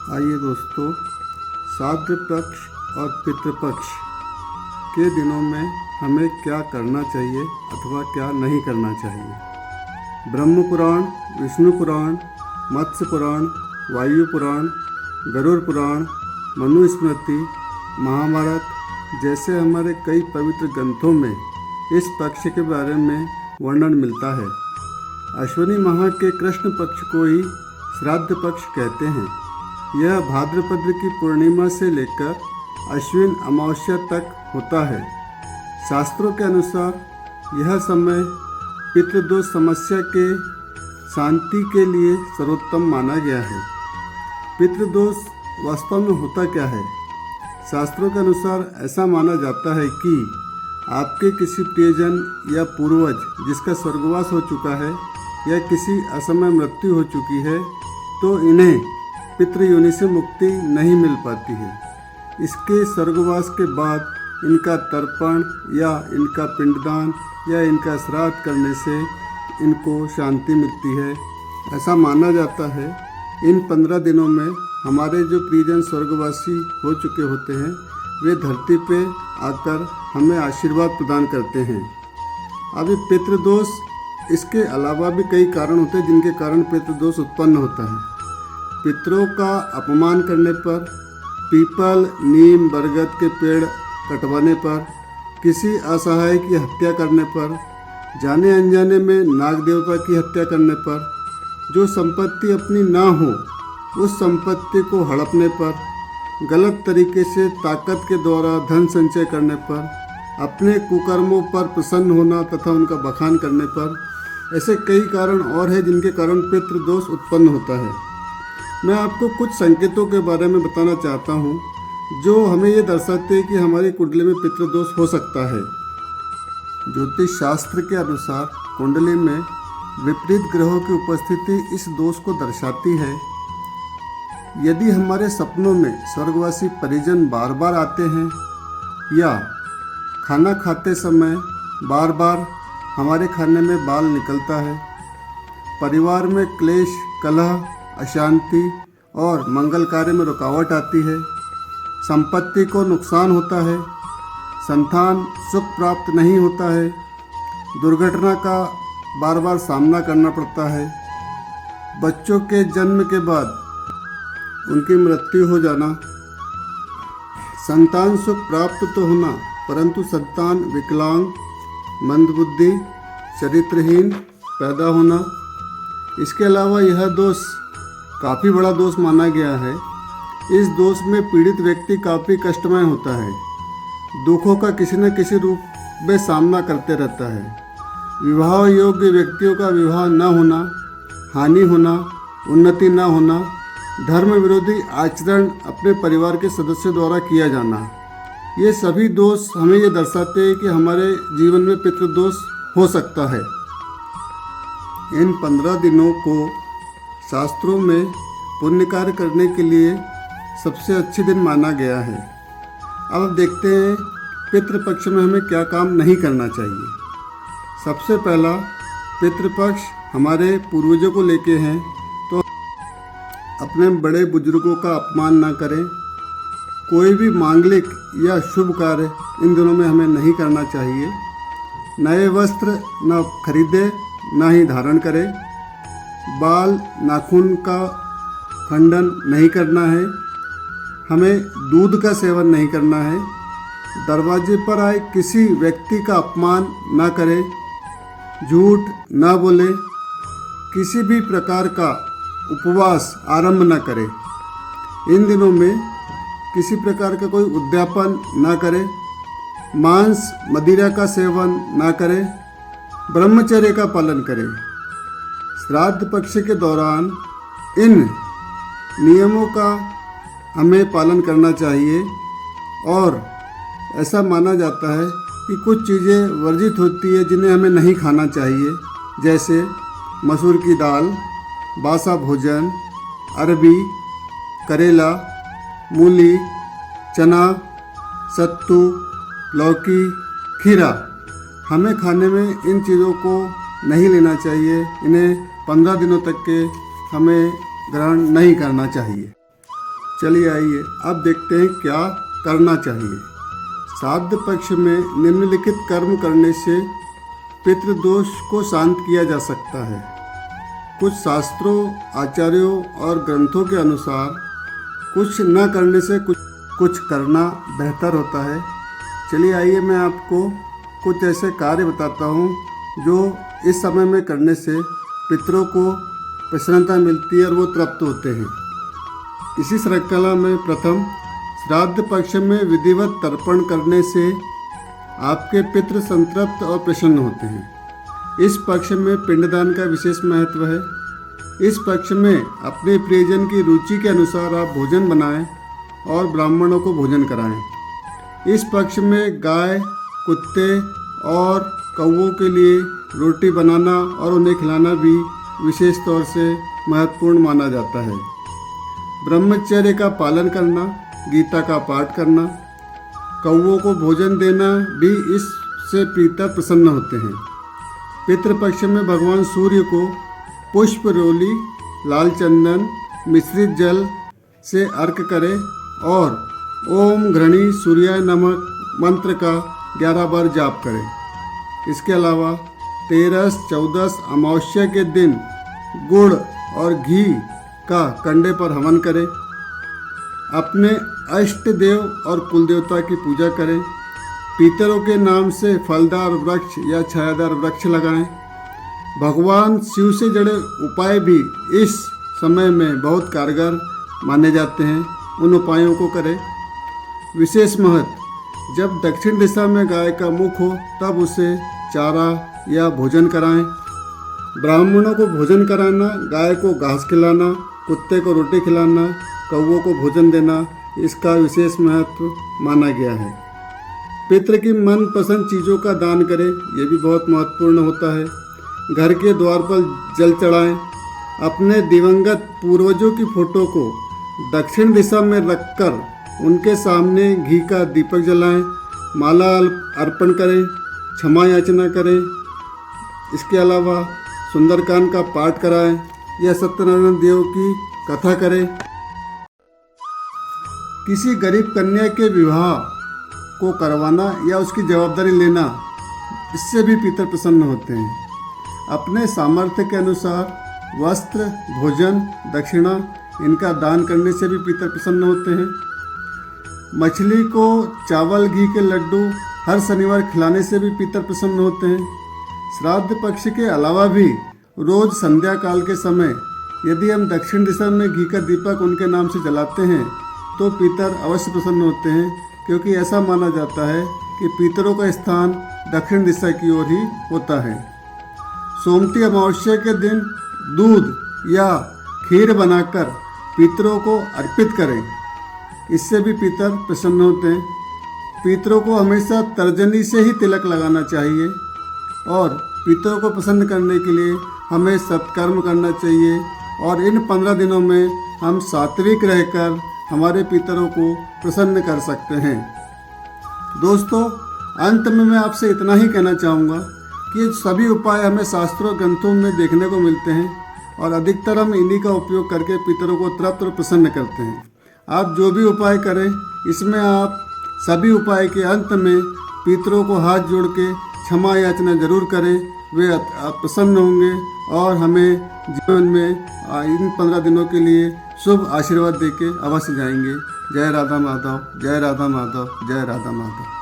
आइए दोस्तों, श्राद्ध पक्ष और पितृपक्ष के दिनों में हमें क्या करना चाहिए अथवा क्या नहीं करना चाहिए। ब्रह्म पुराण, विष्णु पुराण, मत्स्य पुराण, वायु पुराण, गरुड़ पुराण, मनुस्मृति, महाभारत जैसे हमारे कई पवित्र ग्रंथों में इस पक्ष के बारे में वर्णन मिलता है। अश्विनी माह के कृष्ण पक्ष को ही श्राद्ध पक्ष कहते हैं। यह भाद्रपद की पूर्णिमा से लेकर अश्विन अमावस्या तक होता है। शास्त्रों के अनुसार यह समय पितृदोष समस्या के शांति के लिए सर्वोत्तम माना गया है। पितृदोष वास्तव में होता क्या है? शास्त्रों के अनुसार ऐसा माना जाता है कि आपके किसी प्रियजन या पूर्वज जिसका स्वर्गवास हो चुका है या किसी असमय मृत्यु हो चुकी है तो इन्हें पितृयोनि से मुक्ति नहीं मिल पाती है। इसके स्वर्गवास के बाद इनका तर्पण या इनका पिंडदान या इनका श्राद्ध करने से इनको शांति मिलती है। ऐसा माना जाता है इन 15 दिनों में हमारे जो प्रियजन स्वर्गवासी हो चुके होते हैं वे धरती पे आकर हमें आशीर्वाद प्रदान करते हैं। अभी पितृदोष, इसके अलावा भी कई कारण होते हैं जिनके कारण पितृदोष उत्पन्न होता है। पितरों का अपमान करने पर, पीपल, नीम, बरगद के पेड़ कटवाने पर, किसी असहाय की हत्या करने पर, जाने अनजाने में नाग देवता की हत्या करने पर, जो संपत्ति अपनी ना हो उस संपत्ति को हड़पने पर, गलत तरीके से ताकत के द्वारा धन संचय करने पर, अपने कुकर्मों पर प्रसन्न होना तथा उनका बखान करने पर, ऐसे कई कारण और हैं जिनके कारण पितृदोष उत्पन्न होता है। मैं आपको कुछ संकेतों के बारे में बताना चाहता हूँ जो हमें ये दर्शाते हैं कि हमारी कुंडली में पितृदोष हो सकता है। ज्योतिष शास्त्र के अनुसार कुंडली में विपरीत ग्रहों की उपस्थिति इस दोष को दर्शाती है। यदि हमारे सपनों में स्वर्गवासी परिजन बार बार आते हैं या खाना खाते समय बार बार हमारे खाने में बाल निकलता है, परिवार में क्लेश, कलह, अशांति और मंगल कार्य में रुकावट आती है, संपत्ति को नुकसान होता है, संतान सुख प्राप्त नहीं होता है, दुर्घटना का बार बार सामना करना पड़ता है, बच्चों के जन्म के बाद उनकी मृत्यु हो जाना, संतान सुख प्राप्त तो होना परंतु संतान विकलांग, मंदबुद्धि, चरित्रहीन पैदा होना। इसके अलावा यह दोष काफ़ी बड़ा दोष माना गया है। इस दोष में पीड़ित व्यक्ति काफ़ी कष्टमय होता है, दुखों का किसी न किसी रूप में सामना करते रहता है। विवाह योग्य व्यक्तियों का विवाह न होना, हानि होना, उन्नति न होना, धर्म विरोधी आचरण अपने परिवार के सदस्यों द्वारा किया जाना, ये सभी दोष हमें ये दर्शाते हैं कि हमारे जीवन में पितृदोष हो सकता है। इन 15 दिनों को शास्त्रों में पुण्य कार्य करने के लिए सबसे अच्छे दिन माना गया है। अब देखते हैं पितृपक्ष में हमें क्या काम नहीं करना चाहिए। सबसे पहला, पितृपक्ष हमारे पूर्वजों को लेके हैं तो अपने बड़े बुजुर्गों का अपमान ना करें। कोई भी मांगलिक या शुभ कार्य इन दिनों में हमें नहीं करना चाहिए। नए वस्त्र न खरीदे ना ही धारण करें। बाल, नाखून का खंडन नहीं करना है। हमें दूध का सेवन नहीं करना है। दरवाजे पर आए किसी व्यक्ति का अपमान न करें। झूठ न बोले। किसी भी प्रकार का उपवास आरंभ न करें। इन दिनों में किसी प्रकार का कोई उद्यापन न करें। मांस, मदिरा का सेवन न करें। ब्रह्मचर्य का पालन करें। श्राद्ध पक्ष के दौरान इन नियमों का हमें पालन करना चाहिए और ऐसा माना जाता है कि कुछ चीज़ें वर्जित होती है जिन्हें हमें नहीं खाना चाहिए, जैसे मसूर की दाल, बासा भोजन, अरबी, करेला, मूली, चना, सत्तू, लौकी, खीरा। हमें खाने में इन चीज़ों को नहीं लेना चाहिए। इन्हें 15 दिनों तक के हमें ग्रहण नहीं करना चाहिए। चलिए आइए अब देखते हैं क्या करना चाहिए। श्राद्ध पक्ष में निम्नलिखित कर्म करने से पितृदोष को शांत किया जा सकता है। कुछ शास्त्रों, आचार्यों और ग्रंथों के अनुसार कुछ न करने से कुछ करना बेहतर होता है। चलिए आइए मैं आपको कुछ ऐसे कार्य बताता हूँ जो इस समय में करने से पितरों को प्रसन्नता मिलती है और वो तृप्त होते हैं। इसी श्रृंखला में प्रथम, श्राद्ध पक्ष में विधिवत तर्पण करने से आपके पितृ संतृप्त और प्रसन्न होते हैं। इस पक्ष में पिंडदान का विशेष महत्व है। इस पक्ष में अपने प्रियजन की रुचि के अनुसार आप भोजन बनाएं और ब्राह्मणों को भोजन कराएं। इस पक्ष में गाय, कुत्ते और कौवों के लिए रोटी बनाना और उन्हें खिलाना भी विशेष तौर से महत्वपूर्ण माना जाता है। ब्रह्मचर्य का पालन करना, गीता का पाठ करना, कौवों को भोजन देना भी इससे पितर प्रसन्न होते हैं। पितृपक्ष में भगवान सूर्य को पुष्प रोली, लाल चंदन, मिश्रित जल से अर्घ्य करें और ओम घृणी सूर्याय नमः मंत्र का 11 बार जाप करें। इसके अलावा 13, 14 अमावस्या के दिन गुड़ और घी का कंडे पर हवन करें। अपने अष्ट देव और कुल देवता की पूजा करें। पितरों के नाम से फलदार वृक्ष या छायादार वृक्ष लगाएं। भगवान शिव से जुड़े उपाय भी इस समय में बहुत कारगर माने जाते हैं, उन उपायों को करें। विशेष महत्व, जब दक्षिण दिशा में गाय का मुख हो तब उसे चारा या भोजन कराएं। ब्राह्मणों को भोजन कराना, गाय को घास खिलाना, कुत्ते को रोटी खिलाना, कौवों को भोजन देना, इसका विशेष महत्व माना गया है। पितृ की मनपसंद चीज़ों का दान करें, ये भी बहुत महत्वपूर्ण होता है। घर के द्वार पर जल चढ़ाएं। अपने दिवंगत पूर्वजों की फोटो को दक्षिण दिशा में रखकर उनके सामने घी का दीपक जलाएं, माला अर्पण करें, क्षमा याचना करें। इसके अलावा सुंदरकांड का पाठ कराएं या सत्यनारायण देव की कथा करें। किसी गरीब कन्या के विवाह को करवाना या उसकी जवाबदारी लेना, इससे भी पितर प्रसन्न होते हैं। अपने सामर्थ्य के अनुसार वस्त्र, भोजन, दक्षिणा इनका दान करने से भी पितर प्रसन्न होते हैं। मछली को चावल, घी के लड्डू हर शनिवार खिलाने से भी पितर प्रसन्न होते हैं। श्राद्ध पक्ष के अलावा भी रोज संध्या काल के समय यदि हम दक्षिण दिशा में घी का दीपक उनके नाम से जलाते हैं तो पितर अवश्य प्रसन्न होते हैं, क्योंकि ऐसा माना जाता है कि पितरों का स्थान दक्षिण दिशा की ओर ही होता है। सोमती अमावस्या के दिन दूध या खीर बनाकर पितरों को अर्पित करें, इससे भी पितर प्रसन्न होते हैं। पितरों को हमेशा तर्जनी से ही तिलक लगाना चाहिए और पितरों को प्रसन्न करने के लिए हमें सत्कर्म करना चाहिए और इन 15 दिनों में हम सात्विक रहकर हमारे पितरों को प्रसन्न कर सकते हैं। दोस्तों, अंत में मैं आपसे इतना ही कहना चाहूँगा कि सभी उपाय हमें शास्त्रों ग्रंथों में देखने को मिलते हैं और अधिकतर हम इन्हीं का उपयोग करके पितरों को तृप्त और प्रसन्न करते हैं। आप जो भी उपाय करें, इसमें आप सभी उपाय के अंत में पितरों को हाथ जोड़ के क्षमा याचना जरूर करें। वे प्रसन्न होंगे और हमें जीवन में इन 15 दिनों के लिए शुभ आशीर्वाद देके अवश्य जाएंगे। जय राधा माधव, जय राधा माधव, जय राधा माधव।